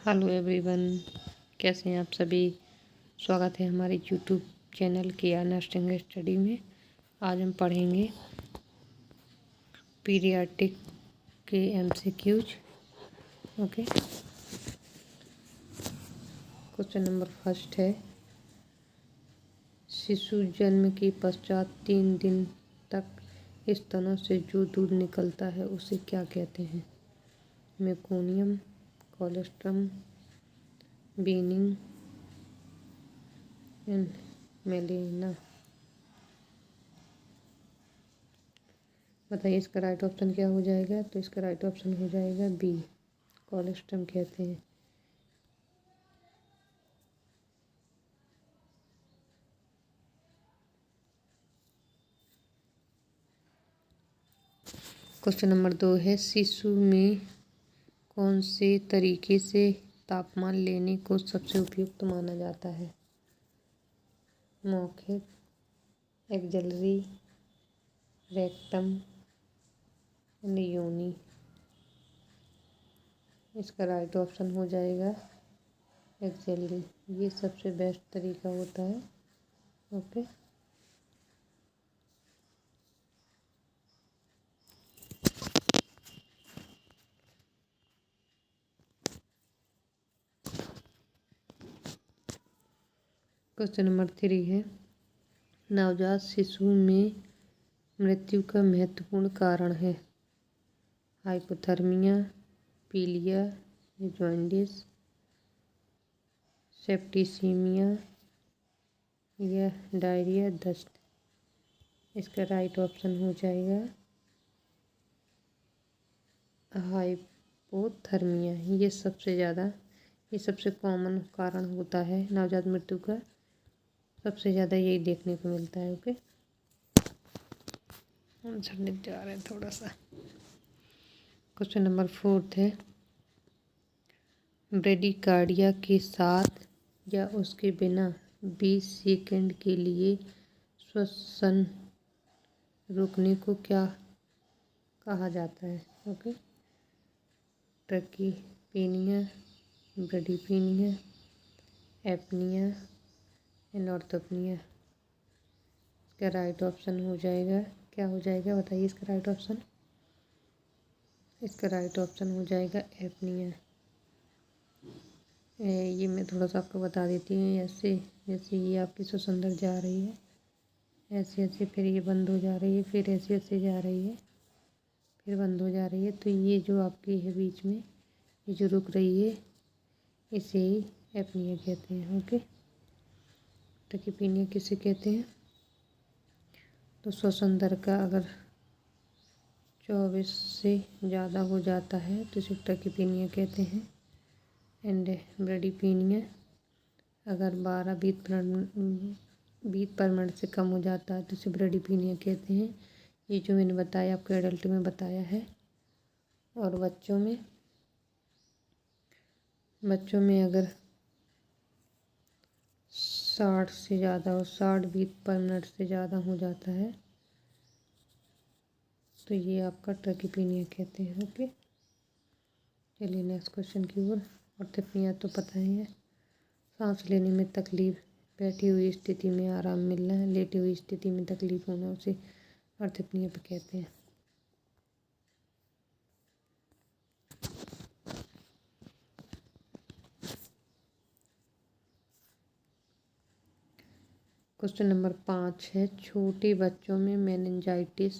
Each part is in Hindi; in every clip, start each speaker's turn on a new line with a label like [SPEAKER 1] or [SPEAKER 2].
[SPEAKER 1] हेलो एवरीवन, कैसे हैं आप सभी। स्वागत है हमारे यूट्यूब चैनल किया नर्सिंग स्टडी में। आज हम पढ़ेंगे पीडियाट्रिक के MCQs. Okay, question number first है, शिशु जन्म के पश्चात 3 दिन तक स्तनों से जो दूध निकलता है उसे क्या कहते हैं। Meconium, colostrum, binning and melaena. बताइए इसका राइट ऑप्शन क्या हो जाएगा। तो इसका राइट ऑप्शन हो जाएगा बी, कोलेस्ट्रम कहते हैं। क्वेश्चन नंबर 2 है, शिशु में कौन से तरीके से तापमान लेने को सबसे उपयुक्त माना जाता है। मौखिक, एक्जेलरी, रेक्टम, योनि। इसका राइट ऑप्शन हो जाएगा एक्जेलरी। ये सबसे बेस्ट तरीका होता है। ओके, क्वेश्चन नंबर 3 है, नवजात शिशु में मृत्यु का महत्वपूर्ण कारण है। हाइपोथर्मिया, पीलिया, जॉन्डिस, सेप्टिसीमिया या डायरिया, दस्त। इसका राइट ऑप्शन हो जाएगा हाइपोथर्मिया। ये सबसे कॉमन कारण होता है नवजात मृत्यु का। सबसे ज़्यादा यही देखने को मिलता है। ओके, हम झड़ने जा रहे हैं थोड़ा सा। क्वेश्चन नंबर 4 है, ब्रेडिकार्डिया के साथ या उसके बिना 20 सेकंड के लिए श्वसन रोकने को क्या कहा जाता है। Okay, tachypnoea, bradypnoea, apnoea, anorthopnoea. इसका राइट ऑप्शन हो जाएगा, क्या हो जाएगा बताइए इसका राइट ऑप्शन। इसका राइट ऑप्शन हो जाएगा एपनिया। ये मैं थोड़ा सा आपको बता देती हूँ। ऐसे जैसे ये आपकी श्वसन अंदर जा रही है, ऐसे ऐसे फिर ये बंद हो जा रही है, फिर ऐसे ऐसे जा रही है, फिर बंद हो जा रही है। तो ये जो आपकी है बीच में, ये जो रुक रही है, इसे ही एपनिया कहते हैं। ओके, ट्रकीपेनिया किसे कहते हैं। तो श्वसन दर का अगर 24 से ज़्यादा हो जाता है तो इसे ट्रकीपेनिया कहते हैं। एंड ब्रेडिपेनिया अगर 12 बीट पर मिनट से कम हो जाता है तो इसे ब्रेडिपेनिया कहते हैं। ये जो मैंने बताया आपको एडल्ट में बताया है। और बच्चों में अगर 60 से ज़्यादा और 60 बीट पर मिनट से ज़्यादा हो जाता है तो ये आपका ट्रकीपेनिया कहते हैं। ओके, चलिए नेक्स्ट क्वेश्चन की ओर। ऑर्थोपनिया तो पता ही है, सांस लेने में तकलीफ, बैठी हुई स्थिति में आराम मिलना, लेटी हुई स्थिति में तकलीफ होना, उसे ऑर्थोपनिया पे कहते हैं। क्वेश्चन नंबर 5 है, छोटे बच्चों में मेनिंजाइटिस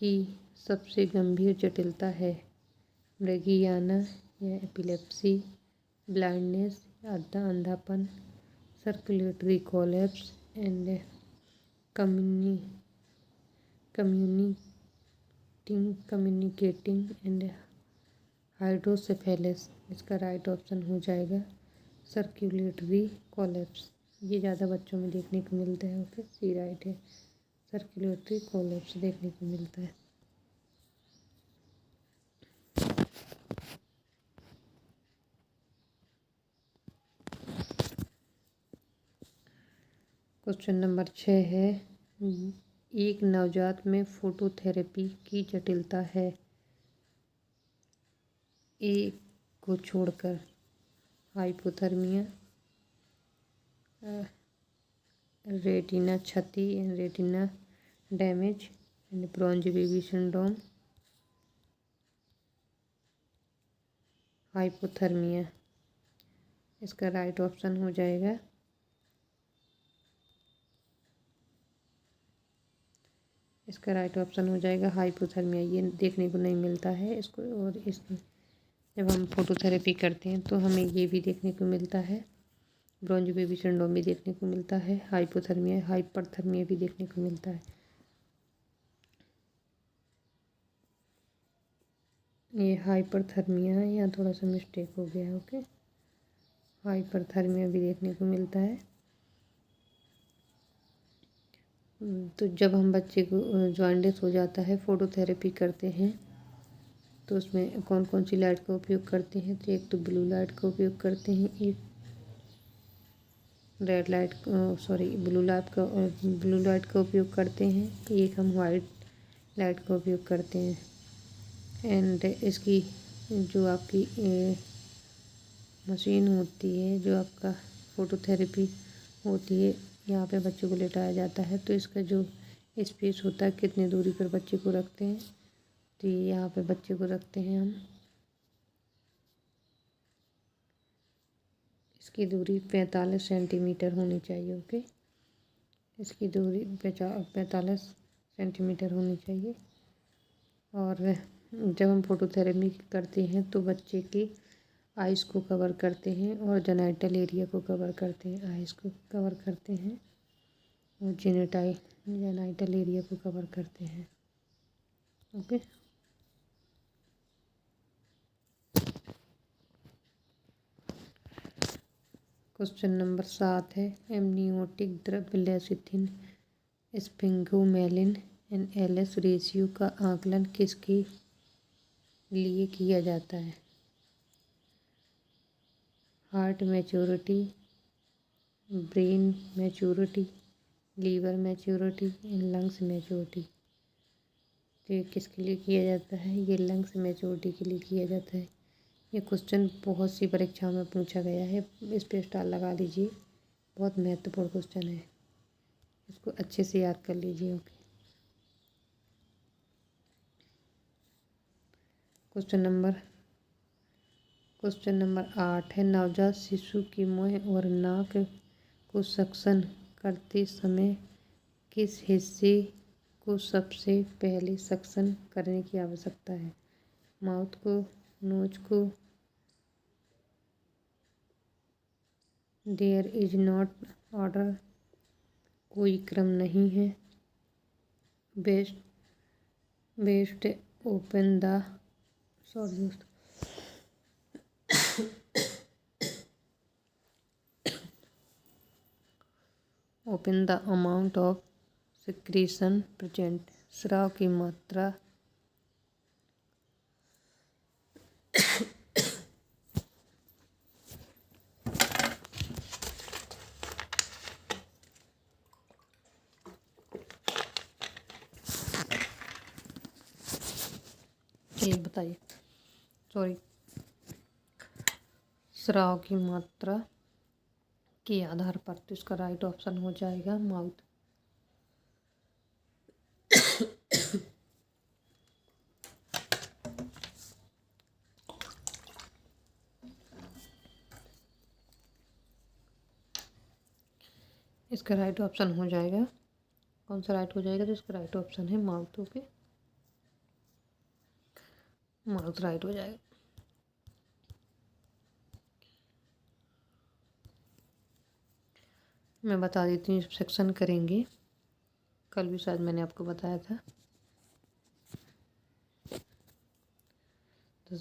[SPEAKER 1] की सबसे गंभीर जटिलता है। मृगियाना या एपिलेप्सी, ब्लाइंडनेस या अंधापन, circulatory collapse and communicating and hydrocephalus. इसका राइट ऑप्शन हो जाएगा सर्कुलेटरी कोलैप्स। ये ज़्यादा बच्चों में देखने को मिलता है। ओके, सी राइट है, सर्कुलेटरी कोलैप्स देखने को मिलता है। क्वेश्चन नंबर 6 है, एक नवजात में फोटोथेरेपी की जटिलता है। ए को छोड़कर हाइपोथर्मिया, रेटिना क्षति and retina damage and bronze baby syndrome. Hypothermia इसका राइट ऑप्शन हो जाएगा। इसका राइट ऑप्शन हो जाएगा हाइपोथर्मिया। ये देखने को नहीं मिलता है इसको, और इस जब हम फोटोथेरेपी करते हैं तो हमें ये भी देखने को मिलता है, ब्रॉन्ज बेबी सिंड्रोम भी देखने को मिलता है, हाइपोथर्मिया हाइपरथर्मिया भी देखने को मिलता है। ये हाइपरथर्मिया है, यहाँ थोड़ा सा मिस्टेक हो गया है। ओके, हाइपरथर्मिया भी देखने को मिलता है। तो जब हम बच्चे को जॉन्डिस हो जाता है, फोटोथेरेपी करते हैं, तो उसमें कौन कौन सी लाइट का उपयोग करते हैं? तो एक तो ब्लू लाइट का उपयोग करते हैं, एक रेड लाइट ब्लू लाइट का उपयोग करते हैं, एक हम वाइट लाइट का उपयोग करते हैं। एंड इसकी जो आपकी मशीन होती है, जो आपका फोटोथेरेपी होती है, यहाँ पे बच्चे को लेटाया जाता है, तो इसका जो स्पेस होता है, कितनी दूरी पर बच्चे को रखते हैं, तो ये यहाँ पे बच्चे को रखते हैं हम। इसकी दूरी 45 सेंटीमीटर होनी चाहिए। ओके, इसकी दूरी 45 सेंटीमीटर होनी चाहिए। और जब हम फोटोथेरेपी करते हैं तो बच्चे की आइस को कवर करते हैं और जेनाइटल एरिया को कवर करते हैं। आइस को कवर करते हैं और जेनाइटल एरिया को कवर करते हैं। ओके, क्वेश्चन नंबर 7 है, एमनियोटिक द्रव्य lecithin, sphingomyelin and LS ratio का आकलन किसके लिए किया जाता है? Heart maturity, brain maturity, liver maturity and lungs maturity. तो ये किसके लिए किया जाता है? ये लंग्स मैच्योरिटी के लिए किया जाता है। ये क्वेश्चन बहुत सी परीक्षाओं में पूछा गया है, इस पे स्टार लगा लीजिए, बहुत महत्वपूर्ण क्वेश्चन है, इसको अच्छे से याद कर लीजिए। ओके, क्वेश्चन नंबर 8 है, नवजात शिशु के मुंह और नाक को सक्शन करते समय किस हिस्से को सबसे पहले सक्शन करने की आवश्यकता है? माउथ को, नोज को? देयर इज नॉट ऑर्डर, कोई क्रम नहीं है। Best open the sorry open the amount of secretion present. स्राव की मात्रा चलिए बताइए, स्राव की मात्रा के आधार पर, तो इसका राइट ऑप्शन हो जाएगा माउथ। इसका राइट ऑप्शन हो जाएगा, कौन सा राइट हो जाएगा? तो इसका राइट ऑप्शन है माउथ। ओके, माउथ राइट हो जाएगा। मैं बता देती हूँ, सेक्शन करेंगे, कल भी शायद मैंने आपको बताया था। तो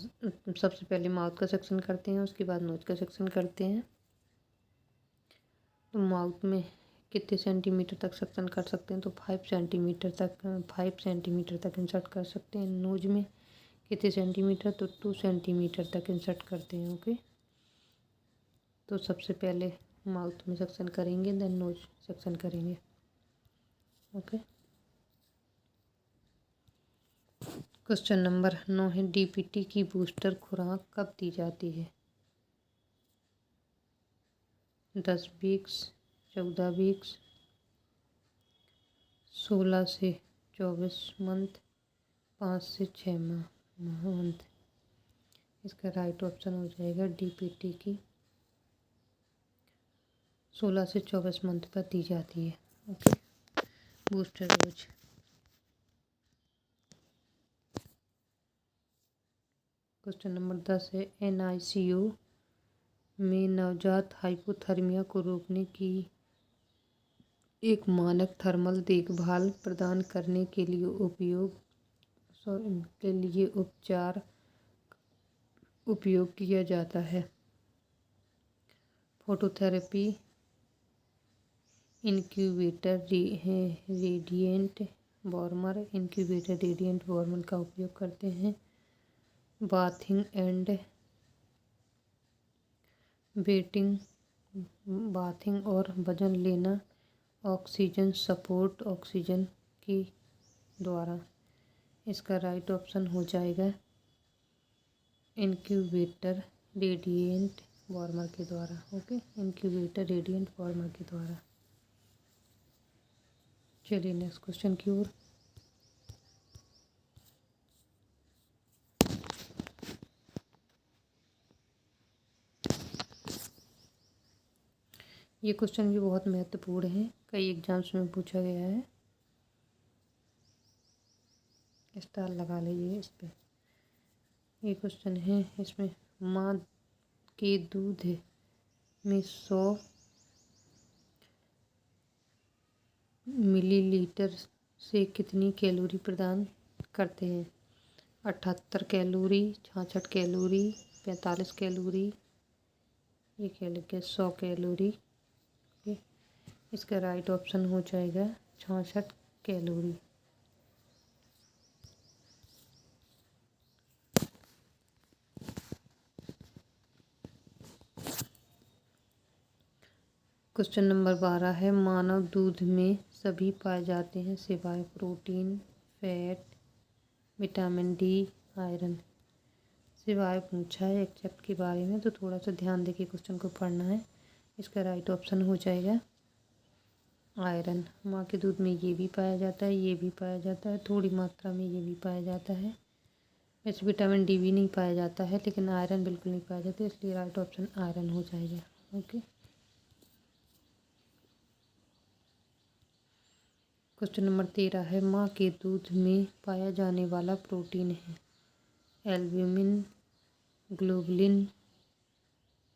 [SPEAKER 1] सबसे पहले माउथ का सेक्शन करते हैं, उसके बाद नोज का सेक्शन करते हैं। तो माउथ में कितने सेंटीमीटर तक सेक्शन कर सकते हैं? तो 5 सेंटीमीटर तक इंसर्ट कर सकते हैं। नोज में कितने सेंटीमीटर? तो 2 सेंटीमीटर तक इंसर्ट करते हैं। ओके, तो सबसे पहले माउथ में सेक्शन करेंगे, देन नोज सेक्शन करेंगे। ओके, क्वेश्चन नंबर 9 है, डीपीटी की बूस्टर खुराक कब दी जाती है? 10 वीक्स, 14 वीक्स, 16 से 24 मंथ, 5 से 6 मंथ। इसका राइट ऑप्शन हो जाएगा DPT की 16 से 24 मंथ पर दी जाती है। Okay, booster dose. Question number 10 है NICU में नवजात हाइपोथर्मिया को रोकने की एक मानक थर्मल देखभाल प्रदान करने के लिए उपचार उपयोग किया जाता है। फोटोथेरेपी, इंक्यूबेटर रेडिएंट वार्मर का उपयोग करते हैं। बाथिंग और वजन लेना, ऑक्सीजन सपोर्ट ऑक्सीजन की द्वारा। इसका राइट ऑप्शन हो जाएगा इंक्यूबेटर रेडिएंट वार्मर के द्वारा। ओके, इंक्यूबेटर रेडिएंट वार्मर के द्वारा। चलिए नेक्स्ट क्वेश्चन की ओर। ये क्वेश्चन भी बहुत महत्वपूर्ण है, कई एग्जाम्स में पूछा गया है। स्टार लगा लीजिए इस पे। ये क्वेश्चन है, इसमें माँ के दूध में 100 मिलीलीटर से कितनी कैलोरी प्रदान करते हैं? 78 कैलोरी, 66 कैलोरी, 45 कैलोरी, ये कह लिखे 100 कैलोरी। इसका राइट ऑप्शन हो जाएगा 66 कैलोरी। क्वेश्चन नंबर 12 है मानव दूध में सभी पाए जाते हैं सिवाय protein, fat, vitamin D, iron. सिवाय पूछा है, एक्सेप्ट के बारे में, तो थोड़ा सा ध्यान देके क्वेश्चन को पढ़ना है। इसका राइट ऑप्शन हो जाएगा आयरन। माँ के दूध में ये भी पाया जाता है, ये भी पाया जाता है, थोड़ी मात्रा में ये भी पाया जाता है। वैसे विटामिन डी भी नहीं पाया जाता है, लेकिन आयरन बिल्कुल नहीं पाया जाता, इसलिए राइट ऑप्शन आयरन हो जाएगा। ओके, क्वेश्चन नंबर 13 है माँ के दूध में पाया जाने वाला प्रोटीन है albumin, globulin,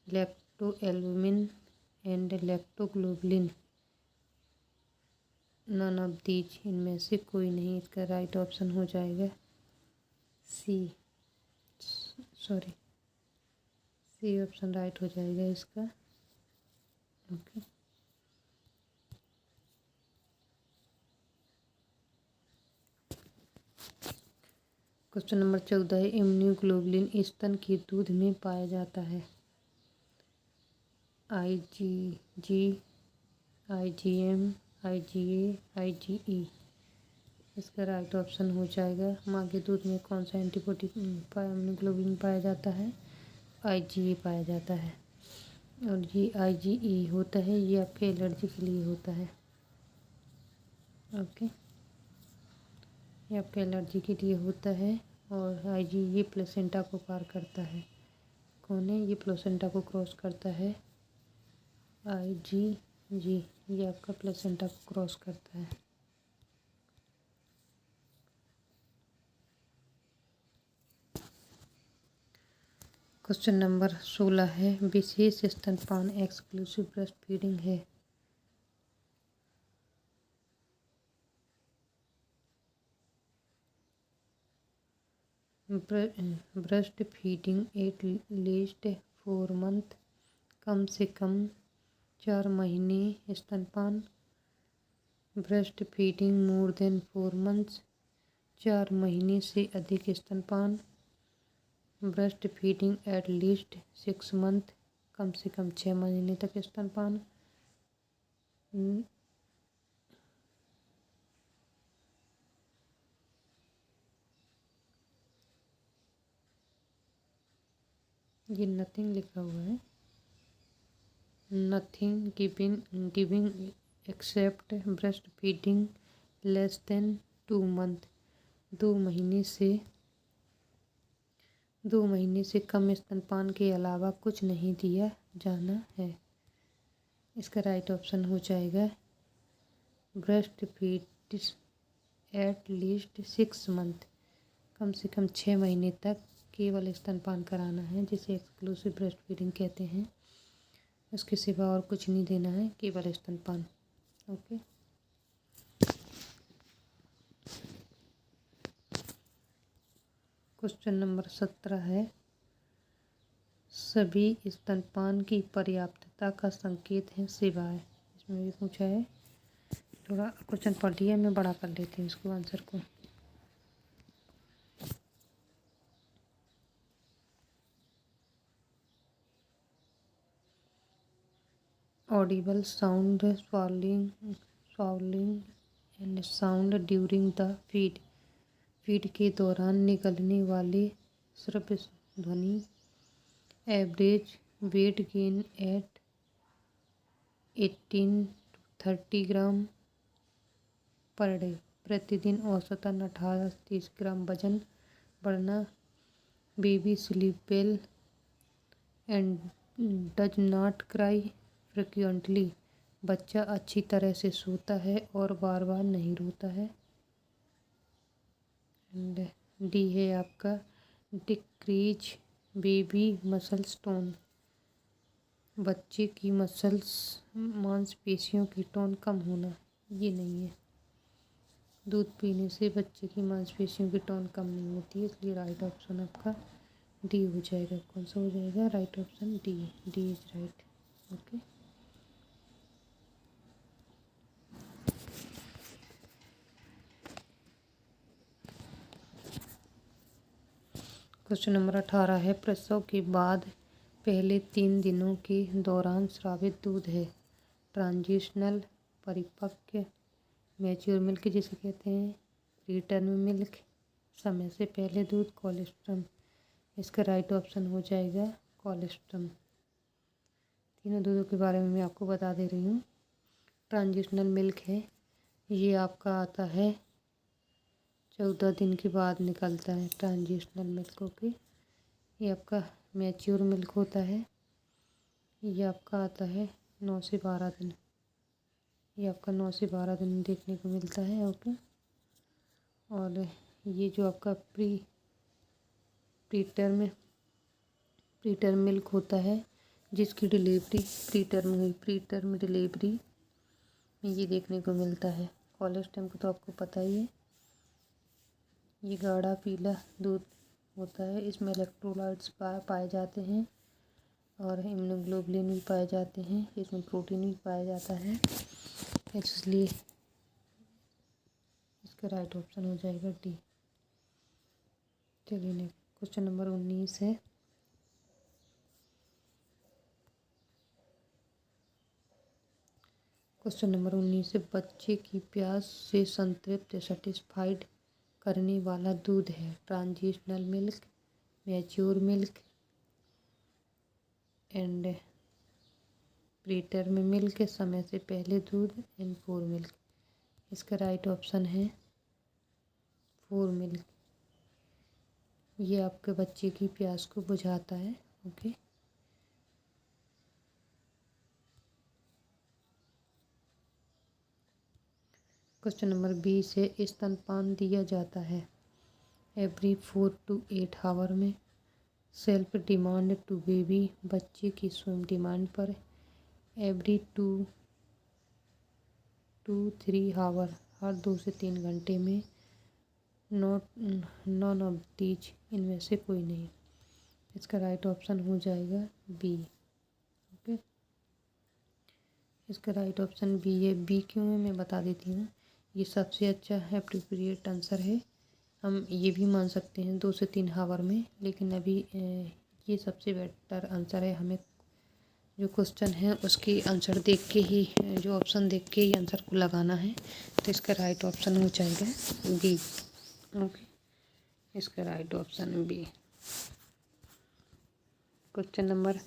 [SPEAKER 1] lactalbumin and lactoglobulin. None of these, इनमें से कोई नहीं। इसका राइट ऑप्शन हो जाएगा सी ऑप्शन राइट हो जाएगा इसका। ओके, क्वेश्चन नंबर 14 है इम्यूनोग्लोबुलिन स्तन के दूध में पाया जाता है IgG, IgM, IgA, IgE। इसका राइट ऑप्शन हो जाएगा माँ के दूध में कौन सा एंटीबॉडी इम्यूनोग्लोबुलिन पाया जाता है? IgA पाया जाता है। और ये IgE होता है, ये आपके एलर्जी के लिए होता है। ओके, ये आपके एलर्जी के लिए होता है। और IgE प्लेसेंटा को पार करता है। कौन है? ये प्लेसेंटा को क्रॉस करता है। IgG ये आपका प्लेसेंटा को क्रॉस करता है। क्वेश्चन नंबर 16 है विशेष स्तनपान एक्सक्लूसिव ब्रेस्ट फीडिंग है। Breast feeding at least 4 month, कम से कम 4 महीने स्तनपान। Breast feeding more than 4 months, 4 महीने से अधिक स्तनपान। Breast feeding at least 6 month, कम से कम 6 महीने तक स्तनपान। ये नथिंग लिखा हुआ है। Nothing giving except breast feeding less than 2 month. 2 महीने से कम स्तनपान के अलावा कुछ नहीं दिया जाना है। इसका राइट ऑप्शन हो जाएगा breast feed at least 6 month. कम से कम 6 महीने तक केवल स्तनपान कराना है, जिसे एक्सक्लूसिव ब्रेस्ट फीडिंग कहते हैं। उसके सिवा और कुछ नहीं देना है, केवल स्तनपान। ओके। क्वेश्चन नंबर 17 है, सभी स्तनपान की पर्याप्तता का संकेत है सिवाय। इसमें भी पूछा है, थोड़ा क्वेश्चन पढ़ लिया, मैं बड़ा कर लेती हूँ इसको आंसर को। Audible sound swallowing and sound during the feed के दौरान निकलने वाले श्रव्य ध्वनि। Average weight gain at 18 to 30 gram per day. प्रतिदिन औसतन 18 से 30 ग्राम वजन बढ़ना। Baby sleep well and does not cry frequently. बच्चा अच्छी तरह से सोता है और बार बार नहीं रोता है। एंड डी है आपका डिक्रीज बेबी मसल्स टोन। बच्चे की मांसपेशियों की टोन कम होना। ये नहीं है। दूध पीने से बच्चे की मांसपेशियों की टोन कम नहीं होती है, इसलिए राइट ऑप्शन आपका डी हो जाएगा। कौन सा हो जाएगा? Right option D. D is right. Okay. Question number 18 है, प्रसव के बाद पहले 3 दिनों के दौरान स्रावित दूध है ट्रांजिशनल, परिपक्व, मैच्योर मिल्क जिसे कहते हैं, रिटर्न मिल्क, समय से पहले दूध, कोलेस्ट्रम। इसका राइट ऑप्शन हो जाएगा कोलेस्ट्रम। तीनों दूधों के बारे में मैं आपको बता दे रही हूँ। ट्रांजिशनल मिल्क है, ये आपका आता है 14 दिन के बाद निकलता है ट्रांजिशनल मिल्क। ओके। ये आपका मैच्योर मिल्क होता है, ये आपका आता है 9 से 12 दिन। ये आपका 9 से 12 दिन देखने को मिलता है। ओके। और ये जो आपका प्रीटर्म मिल्क होता है, जिसकी डिलीवरी प्रीटर्म डिलीवरी में ये देखने को मिलता है। कोलेस्ट्रम को तो आपको पता ही है, ये गाढ़ा पीला दूध होता है। इसमें इलेक्ट्रोलाइट्स पाए जाते हैं और इम्यूनोग्लोबुलिन भी पाए जाते हैं। इसमें प्रोटीन भी पाया जाता है, इसलिए इसका राइट ऑप्शन हो जाएगा डी। चलिए नेक्स्ट क्वेश्चन नंबर 19 है, क्वेश्चन नंबर 19 है, बच्चे की प्यास से संतृप्त सेटिस्फाइड करने वाला दूध है transitional milk, mature milk and preterm milk, समय से पहले दूध एंड फोर मिल्क। इसका राइट ऑप्शन है फोर मिल्क। ये आपके बच्चे की प्यास को बुझाता है। ओके। क्वेश्चन नंबर 20 है, स्तनपान दिया जाता है एवरी 4 to 8 आवर में, सेल्फ डिमांड टू बेबी, बच्चे की स्वयं डिमांड पर, एवरी 2 to 3 आवर, हर 2 से 3 घंटे में, नॉन ऑफ दीज, इनमें से कोई नहीं। इसका राइट ऑप्शन हो जाएगा बी। ओके। इसका राइट ऑप्शन बी है। बी क्यों है मैं बता देती हूँ। ये सबसे अच्छा एप्रोप्रिएट आंसर है। हम ये भी मान सकते हैं 2 से 3 आवर में, लेकिन अभी ये सबसे बेटर आंसर है। हमें जो क्वेश्चन है उसकी आंसर देख के ही, जो ऑप्शन देख के ही आंसर को लगाना है। तो इसका राइट ऑप्शन हो जाएगा बी। ओके। इसका right option B. Question number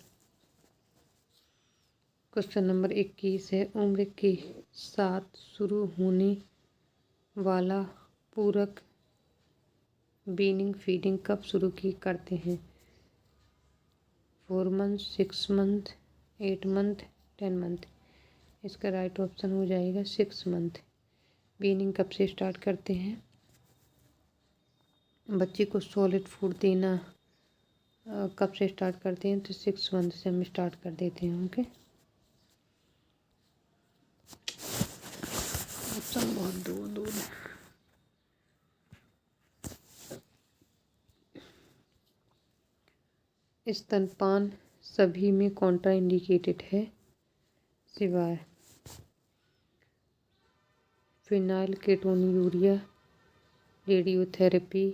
[SPEAKER 1] question number 21 है, उम्र के साथ शुरू होने वाला पूरक वीनिंग फीडिंग कब शुरू की करते हैं? 4 मंथ, 6 मंथ, 8 मंथ, 10 मंथ। इसका राइट ऑप्शन हो जाएगा 6 मंथ। वीनिंग कब से स्टार्ट करते हैं? बच्चे को सॉलिड फूड देना कब से स्टार्ट करते हैं? तो 6 मंथ से हम स्टार्ट कर देते हैं। ओके, ऑप्शन बहुत दूर दूर है। स्तनपान सभी में कॉन्ट्रा इंडिकेटेड है सिवाय फिनाइल कीटोन्यूरिया, रेडियोथेरेपी,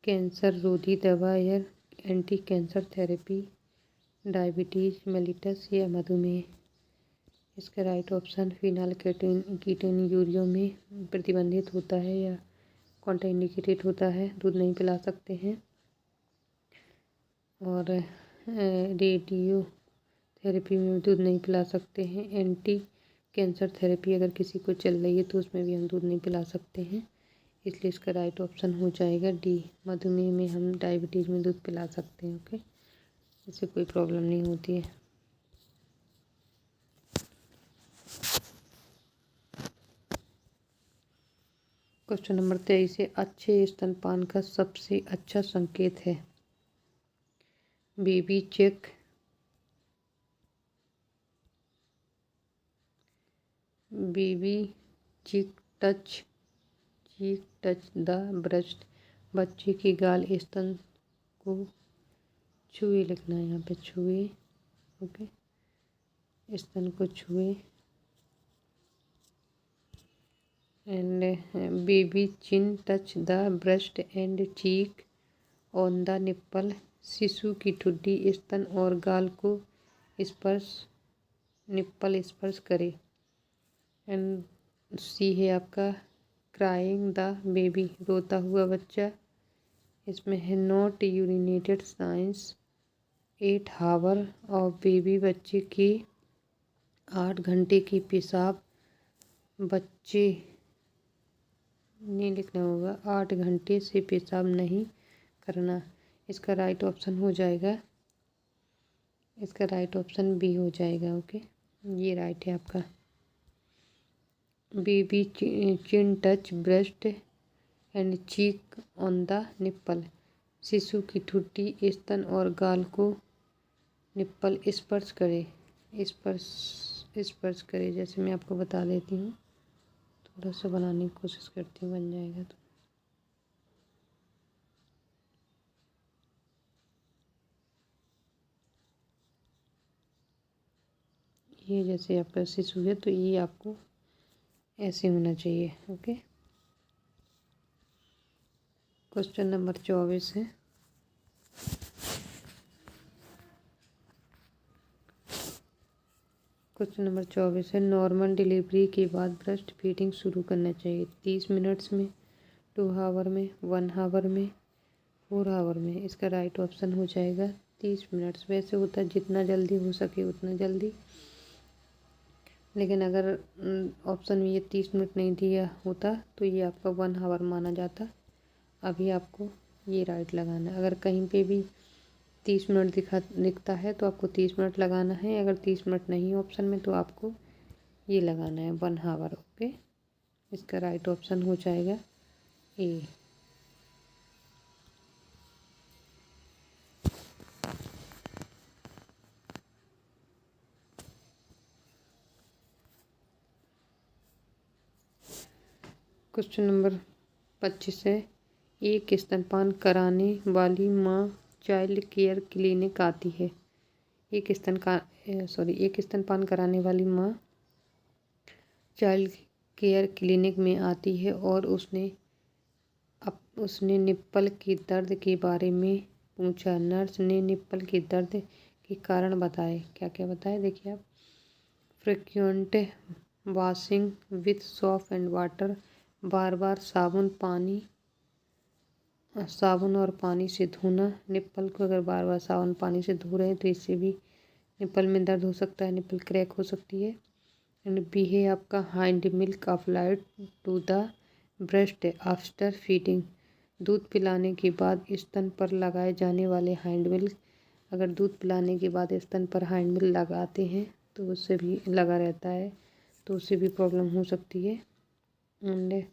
[SPEAKER 1] कैंसर रोधी दवा या anti cancer therapy, diabetes mellitus या मधुमेह। इसका राइट ऑप्शन फिनाइल कीटोन्यूरिया में प्रतिबंधित होता है या कॉन्ट्रा इंडिकेटेड होता है, दूध नहीं पिला सकते हैं। और रेडियो थेरेपी में दूध नहीं पिला सकते हैं। एंटी कैंसर थेरेपी अगर किसी को चल रही है तो उसमें भी हम दूध नहीं पिला सकते हैं, इसलिए इसका राइट ऑप्शन हो जाएगा डी। मधुमेह में हम डायबिटीज़ में दूध पिला सकते हैं। ओके, इससे कोई प्रॉब्लम नहीं होती है। क्वेश्चन नंबर 23 है, अच्छे स्तनपान का सबसे अच्छा संकेत है? Baby check, baby cheek touch the breast, बच्चे की गाल स्तन को छुए, लिखना है यहाँ पे छुए। ओके, स्तन को छुए। And baby chin touch the breast and cheek on the nipple, शिशु की ठुड्डी स्तन और गाल को स्पर्श, निप्पल स्पर्श करे। एंड सी है आपका क्राइंग द बेबी, रोता हुआ बच्चा। इसमें है नॉट यूरिनेटेड साइंस 8 हावर और बेबी, बच्चे के 8 घंटे की पेशाब, बच्चे नहीं लिखना होगा, 8 घंटे से पेशाब नहीं करना। इसका राइट ऑप्शन हो जाएगा, इसका राइट ऑप्शन बी हो जाएगा। ओके, ये राइट है आपका। Baby chin touch breast and cheek on the nipple, शिशु की ठुड्डी स्तन और गाल को निप्पल स्पर्श करे, स्पर्श करे। जैसे मैं आपको बता देती हूँ, थोड़ा सा बनाने की कोशिश करती हूँ, बन जाएगा तो। ये जैसे आपका शिशु है तो ये आपको ऐसे होना चाहिए। ओके, क्वेश्चन नंबर 24 है, क्वेश्चन नंबर 24 है, नॉर्मल डिलीवरी के बाद ब्रेस्ट फीडिंग शुरू करना चाहिए 30 मिनट्स में, 2 हावर में, 1 हावर में, 4 हावर में। इसका राइट ऑप्शन हो जाएगा 30 मिनट्स। वैसे होता है जितना जल्दी हो सके उतना जल्दी, लेकिन अगर ऑप्शन में ये 30 मिनट नहीं दिया होता तो ये आपका 1 हावर माना जाता। अभी आपको ये राइट लगाना है। अगर कहीं पे भी 30 मिनट दिखता है तो आपको 30 मिनट लगाना है। अगर 30 मिनट नहीं ऑप्शन में तो आपको ये लगाना है 1 हावर। ओके, इसका राइट ऑप्शन हो जाएगा ए। क्वेश्चन नंबर 25 है, एक स्तनपान कराने वाली माँ चाइल्ड केयर क्लिनिक आती है। एक स्तनपान कराने वाली माँ चाइल्ड केयर क्लिनिक में आती है और उसने निप्पल के दर्द के बारे में पूछा। नर्स ने निप्पल के दर्द के कारण बताए। क्या क्या बताए देखिए आप, frequent washing with soap and water, बार बार साबुन और पानी से धोना। निप्पल को अगर बार बार साबुन पानी से धो रहे हैं तो इससे भी निपल में दर्द हो सकता है, निपल क्रैक हो सकती है। एंड बी है आपका hind milk applied to the breast after feeding. दूध पिलाने के बाद स्तन पर लगाए जाने वाले हैंड मिल्क, अगर दूध पिलाने के बाद स्तन पर हैंड मिल्क लगाते हैं तो उससे भी लगा रहता है तो उससे भी प्रॉब्लम हो सकती है। एंड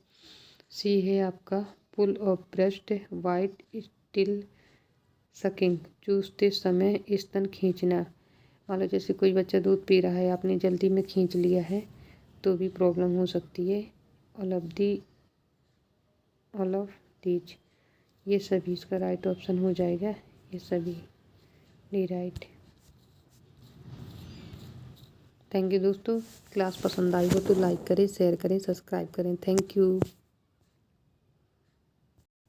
[SPEAKER 1] सी है आपका pull off breast while still sucking, चूसते समय स्तन खींचना। मान लो जैसे कोई बच्चा दूध पी रहा है, आपने जल्दी में खींच लिया है तो भी प्रॉब्लम हो सकती है। ऑल ऑफ दीज, ये सभी इसका राइट ऑप्शन हो जाएगा, ये सभी डी राइट। थैंक यू दोस्तों, क्लास पसंद आई हो तो लाइक करें, शेयर करें, सब्सक्राइब करें। Thank you.